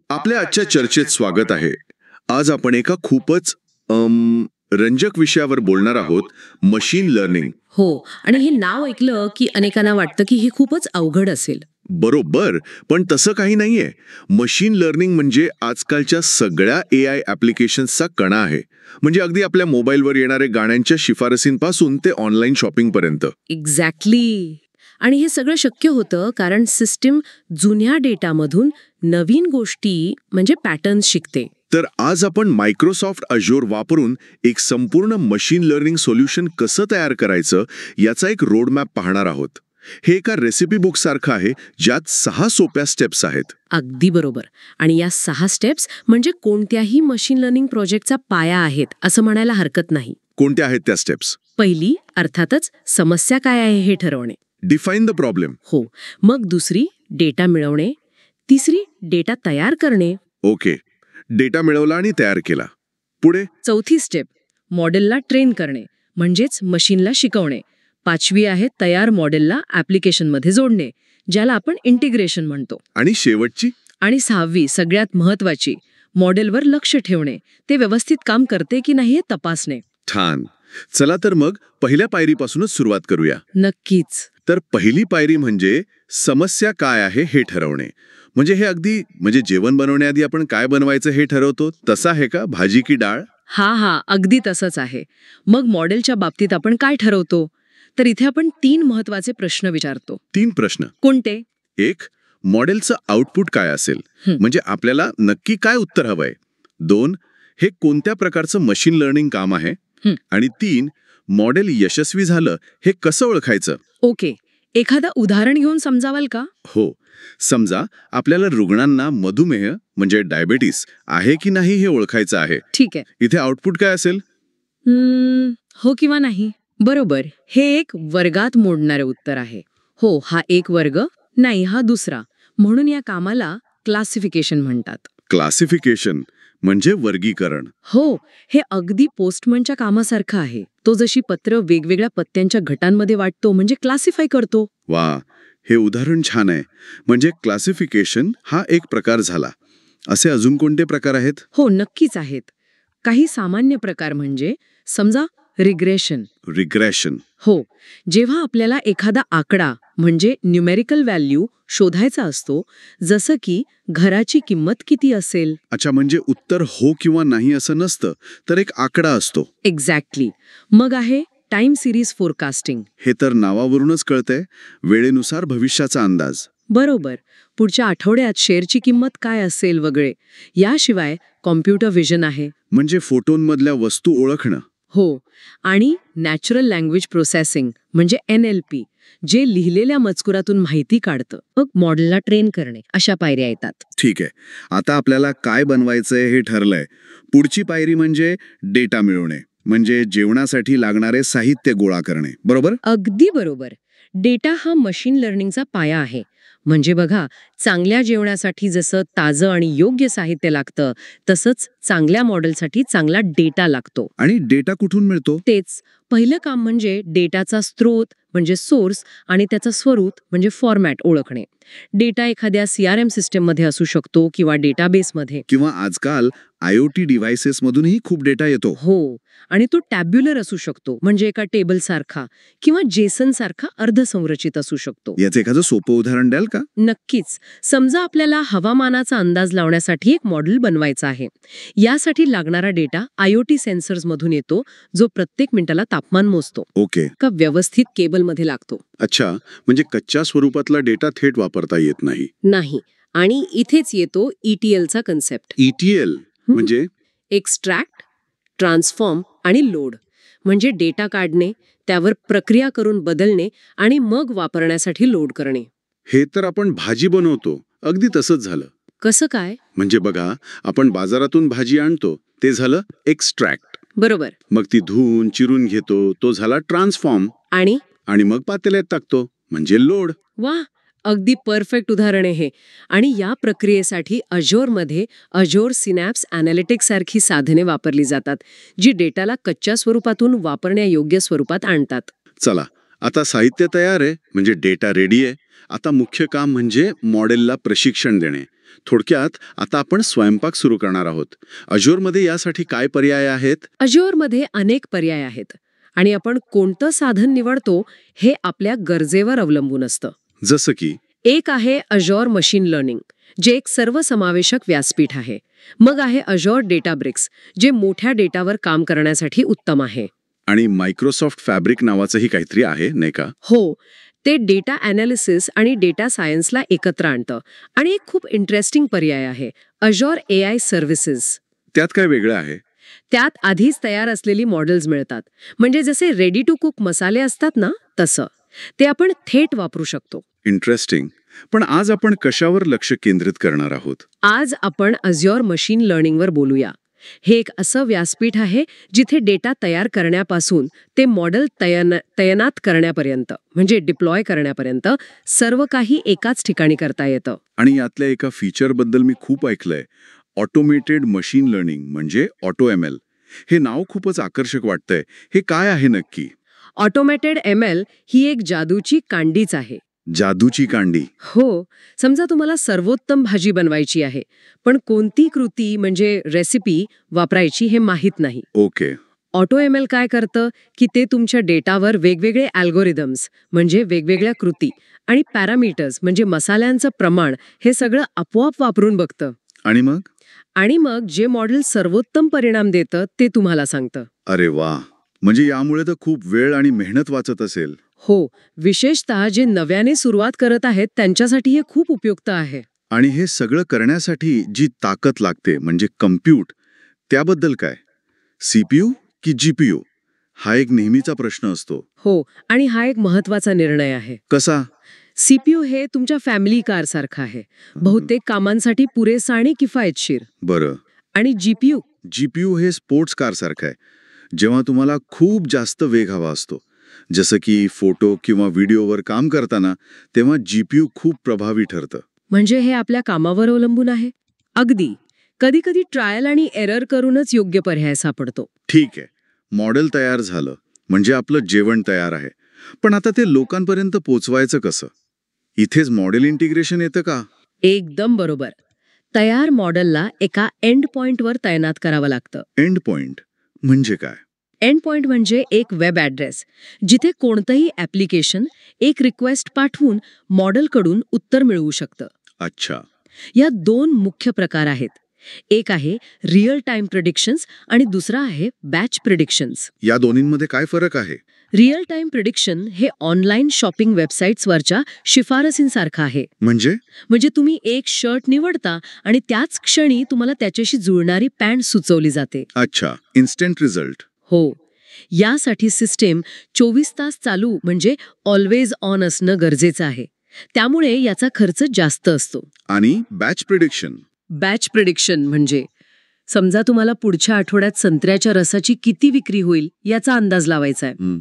आपल्या आजच्या चर्चेत स्वागत आहे. आज आपण एका खूपच रंजक विषयावर बोलणार आहोत, मशीन लर्निंग. हो. आणि हे नाव ऐकलं की अनेकांना वाटतं की हे खूपच अवघड असेल. बरोबर, पण तसं काही नाहीये. मशीन लर्निंग म्हणजे आजकालच्या सगळ्या AI ॲप्लिकेशन्सचा कणा आहे. म्हणजे अगदी आपल्या मोबाईलवर येणारे गाण्यांच्या शिफारसींपासून ते ऑनलाईन शॉपिंगपर्यंत. एक्झॅक्टली. आणि हे सगळं शक्य होतं कारण सिस्टीम जुन्या डेटामधून नवीन गोष्टी म्हणजे पॅटर्न्स शिकते. तर आज आपण मायक्रोसॉफ्ट अझ्योर वापरून एक संपूर्ण मशीन लर्निंग सोल्युशन कसं तयार करायचं याचा एक रोडमॅप पाहणार आहोत. हे एका रेसिपी बुक सारखं आहे, ज्यात 6 सोप्या स्टेप्स आहेत. अगदी बरोबर. आणि या 6 स्टेप्स म्हणजे कोणत्याही मशीन लर्निंग प्रोजेक्टचा पाया आहेत असं म्हणायला हरकत नाही. कोणत्या आहेत त्या स्टेप्स? पहिली अर्थातच समस्या काय आहे हे ठरवणे. Define the problem. हो. मग दुसरी डेटा मिळवणे. तिसरी डेटा तयार करणे. ओके, डेटा मिळवला आणि तयार केला. पुढे? चौथी स्टेप मॉडेलला ट्रेन करणे म्हणजेच मशीनला शिकवणे. पाचवी आहे तयार मॉडेलला ॲप्लिकेशनमध्ये जोडणे, ज्याला आपण इंटिग्रेशन म्हणतो. आणि शेवटची? आणि 6वी सगळ्यात महत्वाची मॉडेलवर लक्ष ठेवणे, ते व्यवस्थित काम करते की नाही हे तपासणे. छान. चला तर मग पहिल्या पायरीपासूनच सुरुवात करूया. नक्कीच. तर पहिली पायरी म्हणजे समस्या काय आहे हे ठरवणे. म्हणजे हे अगदी जेवण बनवण्याआधी आपण काय बनवायचं हे ठरवतो तसं आहे का? भाजी की डाळ? हा अगदी तसंच आहे. मग मॉडेलच्या बाबतीत आपण काय ठरवतो? तर इथे आपण 3 महत्वाचे प्रश्न विचारतो. 3 प्रश्न. कोणते? 1. मॉडेलचं आउटपुट काय असेल? म्हणजे आपल्याला नक्की काय उत्तर हवंय. 2. हे कोणत्या प्रकारचं मशीन लर्निंग काम आहे? आणि 3. मॉडेल यशस्वी झालं हे कसं ओळखायचं? ओके. एखादं उदाहरण घेऊन समजावाल का? हो. समजा आपल्याला रुग्णांना मधुमेह म्हणजे डायबेटीस आहे की नाही हे ओळखायचं आहे. ठीक आहे. इथे आउटपुट काय असेल? हो किंवा नाही. बरोबर. हे एक वर्गात मोडणारे उत्तर आहे. हो हा एक वर्ग, नाही हा दुसरा. म्हणून या कामाला क्लासिफिकेशन म्हणतात. क्लासिफिकेशन म्हणजे वर्गीकरण. हो. हे अगदी पोस्टमनच्या कामासारखं आहे. तो जशी पत्र वेगवेगळ्या पत्त्यांच्या गटांमध्ये वाटतो म्हणजे क्लासिफाय करतो. वा, हे उदाहरण छान आहे. म्हणजे क्लासिफिकेशन हा एक प्रकार झाला. असे अजून कोणते प्रकार आहेत? हो नक्कीच आहेत. काही सामान्य प्रकार म्हणजे समजा रिग्रेशन. रिग्रेशन. हो. जेव्हा आपल्याला एखादा आकडा म्हणजे न्यूमेरिकल व्हॅल्यू शोधायचा असतो, जसं की घराची किंमत किती असेल. अच्छा, म्हणजे उत्तर हो किंवा नाही असं नसतं, तर एक आकडा असतो. एक्झॅक्टली. मग आहे टाइम सिरीज फोरकास्टिंग. हे तर नावावरूनच कळतंय, वेळेनुसार भविष्याचा अंदाज. बरोबर. पुढच्या आठवड्यात शेअरची किंमत काय असेल वगैरे. याशिवाय कॉम्प्युटर व्हिजन आहे. म्हणजे फोटोंमधल्या वस्तू ओळखणं. हो. आणि नॅचरल लँग्वेज प्रोसेसिंग म्हणजे NLP, जे लिहिलेल्या मजकुरातून माहिती काढतं. मग मॉडेलला ट्रेन करणे. अशा पायऱ्या येतात. ठीक आहे. आता आपल्याला काय बनवायचंय हे ठरलंय. पुढची पायरी म्हणजे डेटा मिळवणे. म्हणजे जेवणासाठी लागणारे साहित्य गोळा करणे. बरोबर? अगदी बरोबर. डेटा हा मशीन लर्निंगचा पाया आहे. म्हणजे बघा, चांगल्या जेवणासाठी जसं ताजं आणि योग्य साहित्य लागतं, तसंच चांगल्या मॉडेलसाठी चांगला डेटा लागतो. आणि डेटा कुठून मिळतो? तेच. पहिलं काम म्हणजे डेटाचा स्रोत म्हणजे सोर्स आणि त्याचं स्वरूप म्हणजे फॉर्मॅट ओळखणे. डेटा एखाद्या CRM सिस्टममध्ये असू शकतो किंवा डेटाबेसमध्ये. किंवा आजकाल IoT डिव्हाइसेस मधूनही खूप डेटा येतो. हो. आणि तो टॅब्युलर असू शकतो म्हणजे एका टेबल सारखा किंवा जेसन सारखा अर्धसंरचित असू शकतो. याचं एखादं सोपं उदाहरण द्याल का? नक्कीच. समजा आपल्याला हवामानाचा अंदाज लावण्यासाठी एक मॉडेल बनवायचं आहे. यासाठी लागणारा डेटा IoT सेन्सर्स मधून येतो, जो प्रत्येक मिनिटाला तापमान मोजतो. ओके. का व्यवस्थित केबलमध्ये लागतो. अच्छा, म्हणजे कच्च्या स्वरूपातला डेटा थेट वापरता येत नाही. नाही. आणि इथेच येतो ETLचा कन्सेप्ट. ETL म्हणजे? एक्स्ट्रॅक्ट, ट्रान्सफॉर्म आणि लोड. म्हणजे डेटा काढणे, त्यावर प्रक्रिया करून बदलणे आणि मग वापरण्यासाठी लोड करणे. हे तर आपण भाजी बनवतो, अगदी तसंच झालं. कसं काय? म्हणजे बघा, आपण बाजारातून भाजी आणतो, ते झालं एक्स्ट्रॅक्ट. बरोबर. मग ती धुवून चिरून घेतो, तो झाला ट्रान्सफॉर्म. आणि मग पातेल्यात टाकतो, म्हणजे लोड. वा, अगदी परफेक्ट उदाहरण आहे हे. आणि या प्रक्रियेसाठी अझ्योरमध्ये अझ्योर सिनॅप्स ॲनालिटिक्स सारखी साधने वापरली जातात, जी डेटाला कच्च्या स्वरूपातून वापरण्यायोग्य स्वरूपात आणतात. चला, आता साहित्य तयार आहे, म्हणजे डेटा रेडी आहे. आता मुख्य काम म्हणजे मॉडेलला प्रशिक्षण देणे. थोडक्यात आता आपण स्वयंपाक सुरू करणार आहोत. अझूरमध्ये यासाठी काय पर्याय आहेत? अज्युअरमध्ये अनेक पर्याय आहेत आणि आपण कोणतं साधन निवडतो हे आपल्या गरजेवर अवलंबून असतं. जसं की एक आहे अज्युअर मशीन लर्निंग, जे एक सर्वसमावेशक व्यासपीठ आहे. मग आहे अज्युअर डेटाब्रिक्स, जे मोठ्या डेटावर काम करण्यासाठी उत्तम आहे. आणि मायक्रोसॉफ्ट फॅब्रिक नावाचंही काहीतरी आहे, नाही का? हो, ते डेटा ॲनालिसिस आणि डेटा सायन्सला एकत्र आणतं. आणि एक खूप इंटरेस्टिंग पर्याय आहे अज्युअर AI सर्व्हिसेस. त्यात काय वेगळं आहे? त्यात आधीच तयार असलेली मॉडेल्स मिळतात. म्हणजे जसे रेडी टू कुक मसाले असतात ना, तसं ते आपण थेट वापरू शकतो. इंटरेस्टिंग. पण आज आपण कशावर लक्ष केंद्रित करणार आहोत? आज आपण अज्युअर मशीन लर्निंगवर बोलूया. हे एक असं व्यासपीठ आहे जिथे डेटा तयार करण्यापासून ते मॉडेल तैनात करण्यापर्यंत, म्हणजे डिप्लॉय करण्यापर्यंत सर्व काही एकाच ठिकाणी करता येतं. आणि यातल्या एका फीचरबद्दल मी खूप ऐकलंय, ऑटोमेटेड मशीन लर्निंग म्हणजे AutoML. हे नाव खूपच आकर्षक वाटतंय. हे काय आहे नक्की? ऑटोमॅटेड ML ही एक जादूची कांडीच आहे. जादूची कांडी? हो, समजा तुम्हाला सर्वोत्तम भाजी बनवायची आहे, पण कोणती कृती म्हणजे रेसिपी वापरायची हे माहीत नाही. ओके. ऑटो ML काय करतं की ते तुमच्या डेटावर वेगवेगळे अल्गोरिदम्स म्हणजे वेगवेगळ्या कृती आणि पॅरामीटर्स म्हणजे मसाल्यांचं प्रमाण हे सगळं आपोआप वापरून बघतं. आणि मग जे मॉडेल सर्वोत्तम परिणाम देतं ते तुम्हाला सांगतं. अरे वा, म्हणजे यामुळे तर खूप वेळ आणि मेहनत वाचत असेल. हो, विशेषतः जे नव्याने सुरुवात करत आहेत त्यांच्यासाठी हे खूप उपयुक्त आहे. आणि हे सगळं करण्यासाठी जी ताकद लागते म्हणजे कम्प्यूट, त्याबद्दल काय? CPU की GPU? हा एक नेहमीचा प्रश्न असतो. हो, आणि हा एक महत्वाचा निर्णय आहे. कसा? CPU हे तुमच्या फॅमिली कार सारखं आहे. बहुतेक कामांसाठी पुरेसा आणि किफायतशीर. बरं. आणि GPU हे स्पोर्ट्स कार सारखं आहे. जेव्हा तुम्हाला खूप जास्त वेग हवा असतो, जसं की फोटो किंवा व्हिडिओवर काम करताना, तेव्हा GPU खूप प्रभावी ठरतं. म्हणजे हे आपल्या कामावर अवलंबून आहे. अगदी. कधी कधी ट्रायल आणि एरर करूनच योग्य पर्याय सापडतो. ठीक आहे, मॉडेल तयार झालं म्हणजे आपलं जेवण तयार आहे. पण आता ते लोकांपर्यंत पोचवायचं कसं? इथेच मॉडेल इंटिग्रेशन येतं का? एकदम बरोबर. तयार मॉडेलला एका एंड पॉइंटवर तैनात करावं लागतं. एंड पॉइंट म्हणजे काय? एंड पॉइंट म्हणजे एक वेब ॲड्रेस, जिथे कोणतंही ॲप्लिकेशन एक रिक्वेस्ट पाठवून मॉडेलकडून उत्तर मिळवू शकतं. अच्छा. या दोन मुख्य प्रकार आहेत. एक आहे रिअल टाइम प्रिडिक्शन्स आणि दुसरा आहे बॅच प्रिडिक्शन्स. या दोन्हींमध्ये काय फरक आहे? रिअल टाइम प्रिडिक्शन हे ऑनलाईन शॉपिंग वेबसाईट्सवरच्या शिफारसींसारखं आहे. म्हणजे तुम्ही एक शर्ट निवडता आणि त्याच क्षणी तुम्हाला त्याच्याशी जुळणारी पॅन्ट सुचवली जाते. अच्छा, इन्स्टंट रिझल्ट. हो, यासाठी सिस्टीम 24 तास चालू म्हणजे ऑलवेज ऑन असणं गरजेचं आहे. त्यामुळे याचा खर्च जास्त असतो. आणि बॅच प्रिडिक्शन म्हणजे समजा तुम्हाला पुढच्या आठवड्यात संत्र्याच्या रसाची किती विक्री होईल याचा अंदाज लावायचा आहे.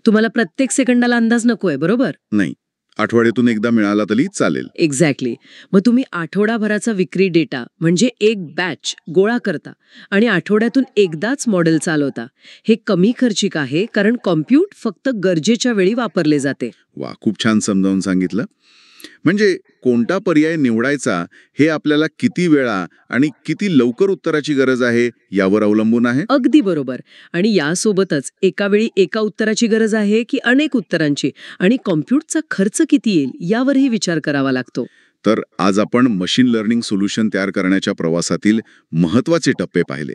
तुम्हाला प्रत्येक सेकंदाला अंदाज नकोय, बरोबर? नाही, आठवड्यातून एकदा मिळाला तरी चालेल. एक्झॅक्टली. मग तुम्ही आठवडाभराचा विक्री डेटा म्हणजे एक बॅच गोळा करता आणि आठवड्यातून एकदाच मॉडेल चालवता. हे कमी खर्चिक आहे कारण कॉम्प्यूट फक्त गरजेच्या वेळी वापरले जाते. वा, खूप छान समजावून सांगितलं. म्हणजे कोणता पर्याय निवडायचा हे आपल्याला किती वेळा आणि किती लवकर उत्तराची गरज आहे यावर अवलंबून आहे. अगदी बरोबर. आणि यासोबतच एका वेळी एका उत्तराची गरज आहे की अनेक उत्तरांची, आणि कॉम्प्यूटचा खर्च किती येईल यावरही विचार करावा लागतो. तर आज आपण मशीन लर्निंग सोल्युशन तयार करण्याच्या प्रवासातील महत्त्वाचे टप्पे पाहिले.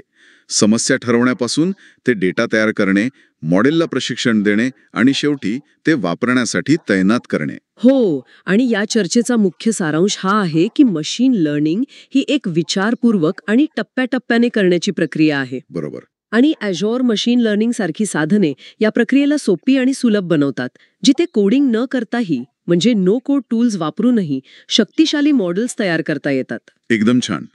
समस्या ठरवण्यापासून ते डेटा तयार करणे, मॉडेलला प्रशिक्षण देणे आणि शेवटी ते वापरण्यासाठी तैनात करणे. हो, आणि या चर्चेचा मुख्य सारांश हा आहे की मशीन लर्निंग ही एक विचारपूर्वक आणि टप्प्याटप्प्याने करण्याची प्रक्रिया आहे. बरोबर. आणि अज्युअर मशीन लर्निंग सारखी साधने या प्रक्रियेला सोपी आणि सुलभ बनवतात, जिथे कोडिंग न करताही म्हणजे नो कोड टूल्स वापरूनही शक्तिशाली मॉडेल्स तयार करता येतात. एकदम छान.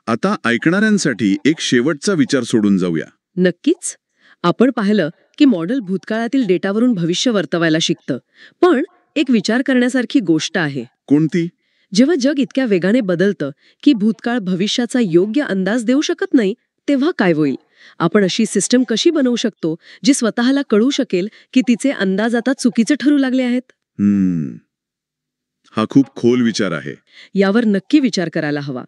आता ऐकणाऱ्यांसाठी एक शेवटचा विचार सोडून जाऊया. नक्कीच. आपण पाहिलं की मॉडेल भूतकाळातील डेटावरून भविष्य वर्तवायला शिकतं, पण एक विचार करण्यासारखी गोष्ट आहे. कोणती? जेव्हा जग इतक्या वेगाने बदलतं की भूतकाळ भविष्याचा योग्य अंदाज देऊ शकत नाही, तेव्हा काय होईल? आपण अशी सिस्टम कशी बनवू शकतो जी स्वतःला कळू शकेल की तिचे अंदाज आता चुकीचे ठरू लागले आहेत? हा खूप खोल विचार आहे. यावर नक्की विचार करायला हवा.